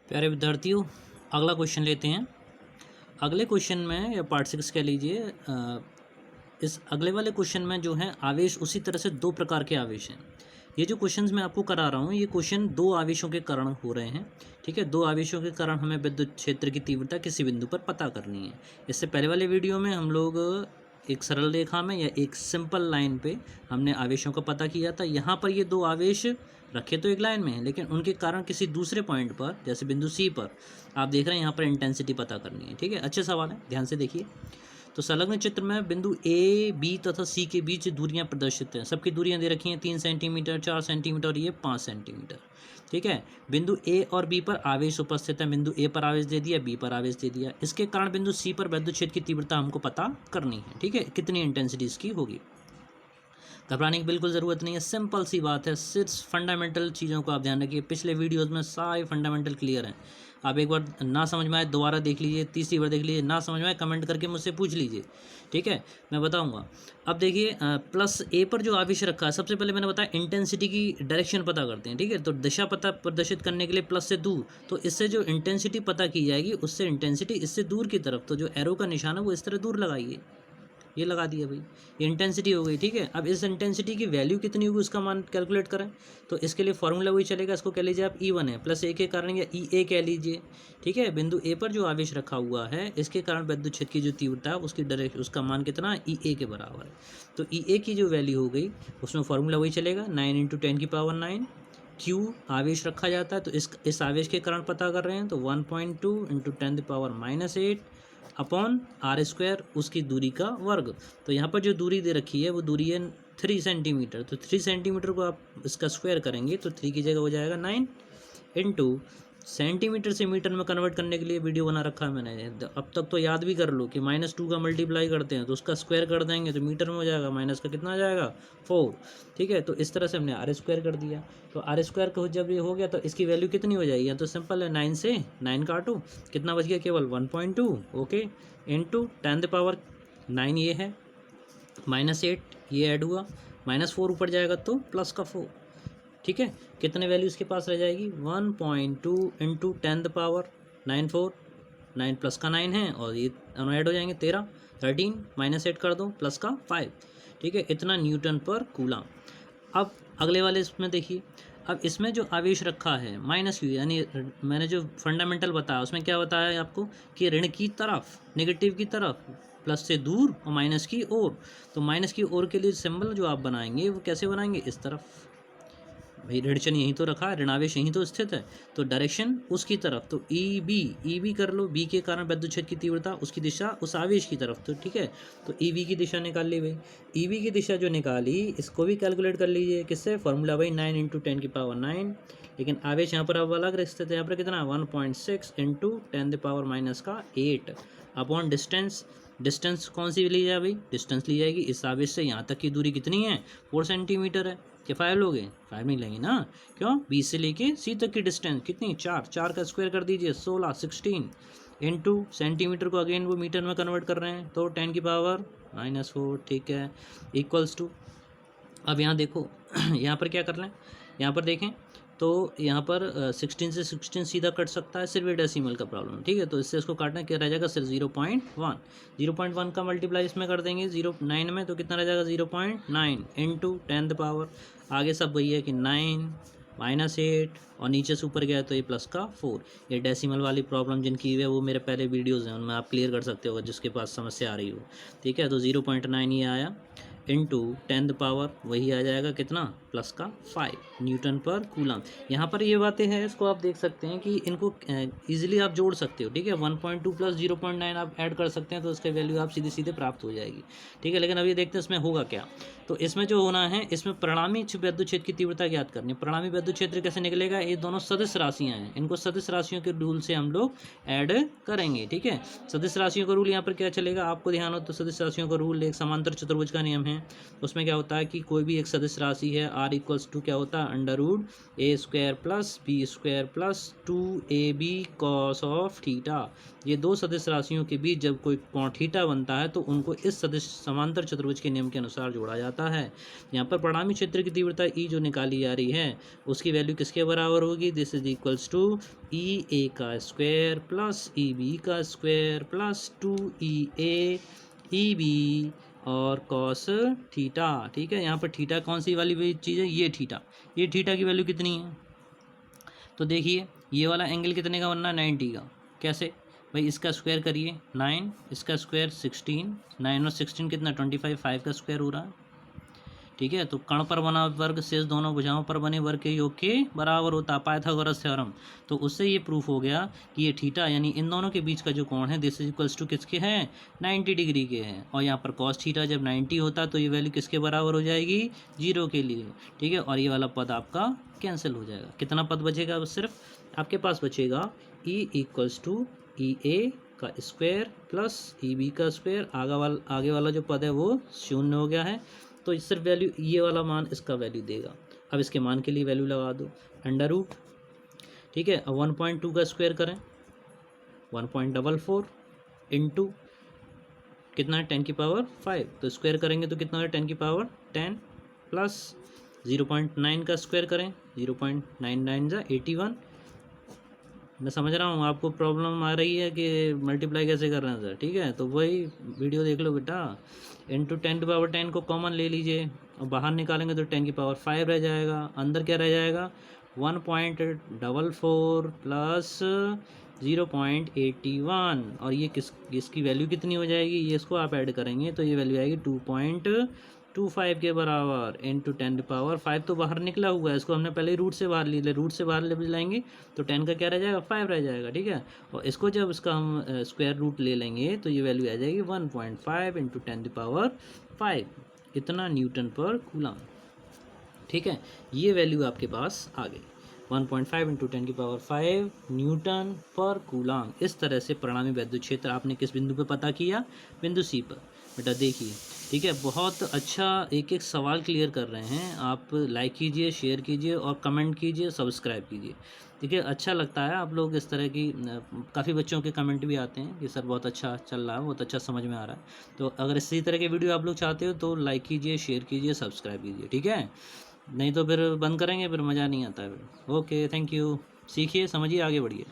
प्यारे विद्यार्थियों, अगला क्वेश्चन लेते हैं। अगले क्वेश्चन में या पार्ट 6 कह लीजिए, इस अगले वाले क्वेश्चन में जो है आवेश उसी तरह से दो प्रकार के आवेश हैं। ये जो क्वेश्चंस मैं आपको करा रहा हूँ ये क्वेश्चन दो आवेशों के कारण हो रहे हैं। ठीक है, दो आवेशों के कारण हमें विद्युत क्षेत्र की तीव्रता किसी बिंदु पर पता करनी है। इससे पहले वाले वीडियो में हम लोग एक सरल रेखा में या एक सिंपल लाइन पे हमने आवेशों का पता किया था। यहाँ पर ये दो आवेश रखे तो एक लाइन में है, लेकिन उनके कारण किसी दूसरे पॉइंट पर जैसे बिंदु सी पर आप देख रहे हैं यहाँ पर इंटेंसिटी पता करनी है। ठीक है, अच्छे सवाल है, ध्यान से देखिए। तो संलग्न चित्र में बिंदु ए बी तथा सी के बीच दूरियां प्रदर्शित हैं। सबकी दूरियां दे रखी हैं 3 सेंटीमीटर, 4 सेंटीमीटर और ये 5 सेंटीमीटर। ठीक है, बिंदु ए और बी पर आवेश उपस्थित है। बिंदु ए पर आवेश दे दिया, बी पर आवेश दे दिया। इसके कारण बिंदु सी पर विद्युत क्षेत्र की तीव्रता हमको पता करनी है। ठीक है, कितनी इंटेंसिटी इसकी होगी। घबराने की बिल्कुल ज़रूरत नहीं है, सिंपल सी बात है। सिर्फ फंडामेंटल चीज़ों को आप ध्यान रखिए। पिछले वीडियोस में सारे फंडामेंटल क्लियर हैं। आप एक बार ना समझ में आए दोबारा देख लीजिए, तीसरी बार देख लीजिए, ना समझ में आए कमेंट करके मुझसे पूछ लीजिए। ठीक है, मैं बताऊंगा। अब देखिए, प्लस ए पर जो आवेश रखा है, सबसे पहले मैंने बताया इंटेंसिटी की डायरेक्शन पता करते हैं। ठीक है, तो दिशा पता प्रदर्शित करने के लिए प्लस से दूर, तो इससे जो इंटेंसिटी पता की जाएगी उससे इंटेंसिटी इससे दूर की तरफ, तो जो एरो का निशान है वो इस तरह दूर लगाइए। ये लगा दिया भाई, ये इंटेंसिटी हो गई। ठीक है, अब इस इंटेंसिटी की वैल्यू कितनी होगी उसका मान कैलकुलेट करें। तो इसके लिए फॉर्मूला वही चलेगा, इसको कह लीजिए आप E1 है प्लस ए के कारण, या ई ए कह लीजिए। ठीक है, बिंदु ए पर जो आवेश रखा हुआ है इसके कारण विद्युत क्षेत्र की जो तीव्रता है उसकी डायरेक्ट उसका मान कितना E1 के बराबर है। तो E1 की जो वैल्यू हो गई उसमें फॉर्मूला वही चलेगा, 9 × 10⁹ क्यू आवेश रखा जाता है। तो इस आवेश के कारण पता कर रहे हैं, तो 1.2 × 10⁻⁸ अपॉन r², उसकी दूरी का वर्ग। तो यहाँ पर जो दूरी दे रखी है वो दूरी है 3 सेंटीमीटर। तो 3 सेंटीमीटर को आप इसका स्क्वायर करेंगे तो 3 की जगह हो जाएगा 9 इंटू सेंटीमीटर से मीटर में कन्वर्ट करने के लिए वीडियो बना रखा है मैंने। अब तक तो याद भी कर लो कि -2 का मल्टीप्लाई करते हैं तो उसका स्क्वायर कर देंगे तो मीटर में हो जाएगा, माइनस का कितना आ जाएगा 4। ठीक है, तो इस तरह से हमने r² कर दिया। तो r² को जब ये हो गया तो इसकी वैल्यू कितनी हो जाएगी, या तो सिंपल है 9 से 9 काटो, कितना बच गया केवल 1.2। ओके, इंटू 10⁻9 ये है, -8 ये ऐड हुआ, -4 ऊपर जाएगा तो प्लस का 4। ठीक है, कितने वैल्यू इसके पास रह जाएगी 1.2 × 10⁻9 4, 9 प्लस का 9 है और ये ऐड हो जाएंगे 13 -8 कर दो प्लस का 5। ठीक है, इतना न्यूटन पर कूलम। अब अगले वाले इसमें देखिए, अब इसमें जो आवेश रखा है -q, यानी मैंने जो फंडामेंटल बताया उसमें क्या बताया है आपको कि ऋण की तरफ, नेगेटिव की तरफ, प्लस से दूर और माइनस की ओर। तो माइनस की ओर के लिए सिंबल जो आप बनाएंगे वो कैसे बनाएंगे, इस तरफ। भाई ऋण चिन्ह यहीं तो रखा है, ऋणावेश यहीं तो स्थित है, तो डायरेक्शन उसकी तरफ। तो ई बी कर लो, बी के कारण विद्युत क्षेत्र की तीव्रता उसकी दिशा उस आवेश की तरफ। तो ठीक है, तो ई बी की दिशा निकाल ली भाई। ई बी की दिशा जो निकाली इसको भी कैलकुलेट कर लीजिए, किससे, फॉर्मूला भाई 9 × 10⁻9। लेकिन आवेश यहाँ पर अब अलग स्थित है, यहाँ पर कितना 1.6 × 10⁻8 अपॉन डिस्टेंस। डिस्टेंस कौन सी ली जाए भाई, डिस्टेंस ली जाएगी इस आवेश से यहाँ तक की दूरी कितनी है 4 सेंटीमीटर है। क्या 5 लोगे, 5 नहीं लेंगे ना, क्यों, बी से लेके सी तक की डिस्टेंस कितनी 4 का स्क्वायर कर दीजिए 16 इंटू सेंटीमीटर को अगेन वो मीटर में कन्वर्ट कर रहे हैं तो 10⁻4। ठीक है, इक्वल्स टू, अब यहाँ देखो यहाँ पर क्या कर रहे हैं, यहाँ पर देखें तो यहाँ पर 16 से 16 सीधा कट सकता है, सिर्फ ये डेसिमल का प्रॉब्लम। ठीक है, तो इससे इसको काटना क्या रह जाएगा, सिर्फ 0.1 का मल्टीप्लाई इसमें कर देंगे 9 में, तो कितना रह जाएगा 0.9 इंटू 10 आगे सब वही है कि 9 -8 और नीचे से ऊपर गया तो ये प्लस का 4। ये डेसिमल वाली प्रॉब्लम जिनकी है वो मेरे पहले वीडियोज़ हैं उनमें आप क्लियर कर सकते हो जिसके पास समस्या आ रही हो। ठीक है, तो 0.9 ये आया इंटू 10 वही आ जाएगा कितना प्लस का 5 न्यूटन पर कूलम। यहाँ पर ये बातें हैं, इसको आप देख सकते हैं कि इनको इजीली आप जोड़ सकते हो। ठीक है, 1.2 प्लस 0.9 आप ऐड कर सकते हैं तो उसका वैल्यू आप सीधे सीधे प्राप्त हो जाएगी। ठीक है, लेकिन अब ये देखते हैं इसमें होगा क्या। तो इसमें जो होना है, इसमें परिणामी विद्युत क्षेत्र की तीव्रता ज्ञात करनी है। परिणामी विद्युत क्षेत्र कैसे निकलेगा, ये दोनों सदिश राशियाँ हैं, इनको सदिश राशियों के रूल से हम लोग ऐड करेंगे। ठीक है, सदिश राशियों का रूल यहाँ पर क्या चलेगा, आपको ध्यान हो तो सदिश राशियों का रूल एक समांतर चतुर्भुज का नियम है। उसमें क्या होता है कि कोई भी एक सदिश राशि है r क्या होता है √a² + b² + 2ab cos of theta. ये दो सदिश राशियों के बीच जब कोई कोण थीटा बनता है तो उनको इस सदिश समांतर चतुर्भुज के नियम के अनुसार जोड़ा जाता है। यहाँ पर परिणामी क्षेत्र की तीव्रता E जो निकाली जा रही है उसकी वैल्यू किसके बराबर बराबर होगी, दिस इज इक्वल्स टू ई ए का स्क्वायर प्लस ई बी का स्क्वायर प्लस 2EA EB और कॉस थीटा। ठीक है, यहाँ पर थीटा कौन सी वाली चीज़ है, ये थीटा की वैल्यू कितनी है। तो देखिए ये वाला एंगल कितने का बनना है, 90 का। कैसे भाई, इसका स्क्वायर करिए 9, इसका स्क्वायर 16, 9 और 16 कितना 25, 5 का स्क्वायर हो रहा है। ठीक है, तो कर्ण पर बना वर्ग शेष दोनों भुजाओं पर बने वर्ग के योग के बराबर होता है, पाइथागोरस थ्योरम। तो उससे ये प्रूफ हो गया कि ये थीटा यानी इन दोनों के बीच का जो कोण है दिस इज इक्वल्स टू किसके हैं, 90 डिग्री के हैं। और यहाँ पर कॉस थीटा जब 90 होता तो ये वैल्यू किसके बराबर हो जाएगी, 0 के लिए। ठीक है, और ये वाला पद आपका कैंसिल हो जाएगा। कितना पद बचेगा, अब सिर्फ आपके पास बचेगा ई इक्वल्स टू ई ए का स्क्वायर प्लस ई बी का स्क्वायर। आगे वाला जो पद है वो शून्य हो गया है, तो सिर्फ वैल्यू ये वाला मान इसका वैल्यू देगा। अब इसके मान के लिए वैल्यू लगा दो अंडर रूट। ठीक है, अब 1.2 का स्क्वायर करें 1.44 इंटू कितना है 10 की पावर 5, तो स्क्वायर करेंगे तो कितना है 10 की पावर 10 प्लस 0.9 का स्क्वायर करें 0.99 जा 81। मैं समझ रहा हूँ आपको प्रॉब्लम आ रही है कि मल्टीप्लाई कैसे कर रहे हैं सर। ठीक है, तो वही वीडियो देख लो बेटा। इंटू 10 की पावर 10 को कॉमन ले लीजिए और बाहर निकालेंगे तो 10 की पावर 5 रह जाएगा। अंदर क्या रह जाएगा 1.44 प्लस 0.81, और ये इसकी वैल्यू कितनी हो जाएगी, ये इसको आप ऐड करेंगे तो ये वैल्यू आएगी 2.25 के बराबर इंटू 10 पावर 5। तो बाहर निकला हुआ है, इसको हमने पहले ही रूट से बाहर ले लिया, रूट से बाहर ले लाएंगे तो 10 का क्या रह जाएगा 5 रह जाएगा। ठीक है, और इसको जब इसका हम स्क्वायर रूट ले लेंगे तो ये वैल्यू आ जाएगी 1.5 इंटू 10 पावर 5, इतना न्यूटन पर कूलम। ठीक है, ये वैल्यू आपके पास आ गई 1.5 इंटू 10 की पावर 5 न्यूटन पर कूलम। इस तरह से परिणामी वैद्युत क्षेत्र आपने किस बिंदु पे पता किया, बिंदु सी पर। बेटा देखिए, ठीक है, बहुत अच्छा एक एक सवाल क्लियर कर रहे हैं आप। लाइक कीजिए, शेयर कीजिए और कमेंट कीजिए, सब्सक्राइब कीजिए। ठीक है, अच्छा लगता है आप लोग इस तरह की, काफ़ी बच्चों के कमेंट भी आते हैं कि सर बहुत अच्छा चल रहा है, बहुत अच्छा समझ में आ रहा है। तो अगर इसी तरह के वीडियो आप लोग चाहते हो तो लाइक कीजिए, शेयर कीजिए, सब्सक्राइब कीजिए। ठीक है, नहीं तो फिर बंद करेंगे, फिर मज़ा नहीं आता है फिर। Okay, thank you. सीखिए, समझिए, आगे बढ़िए।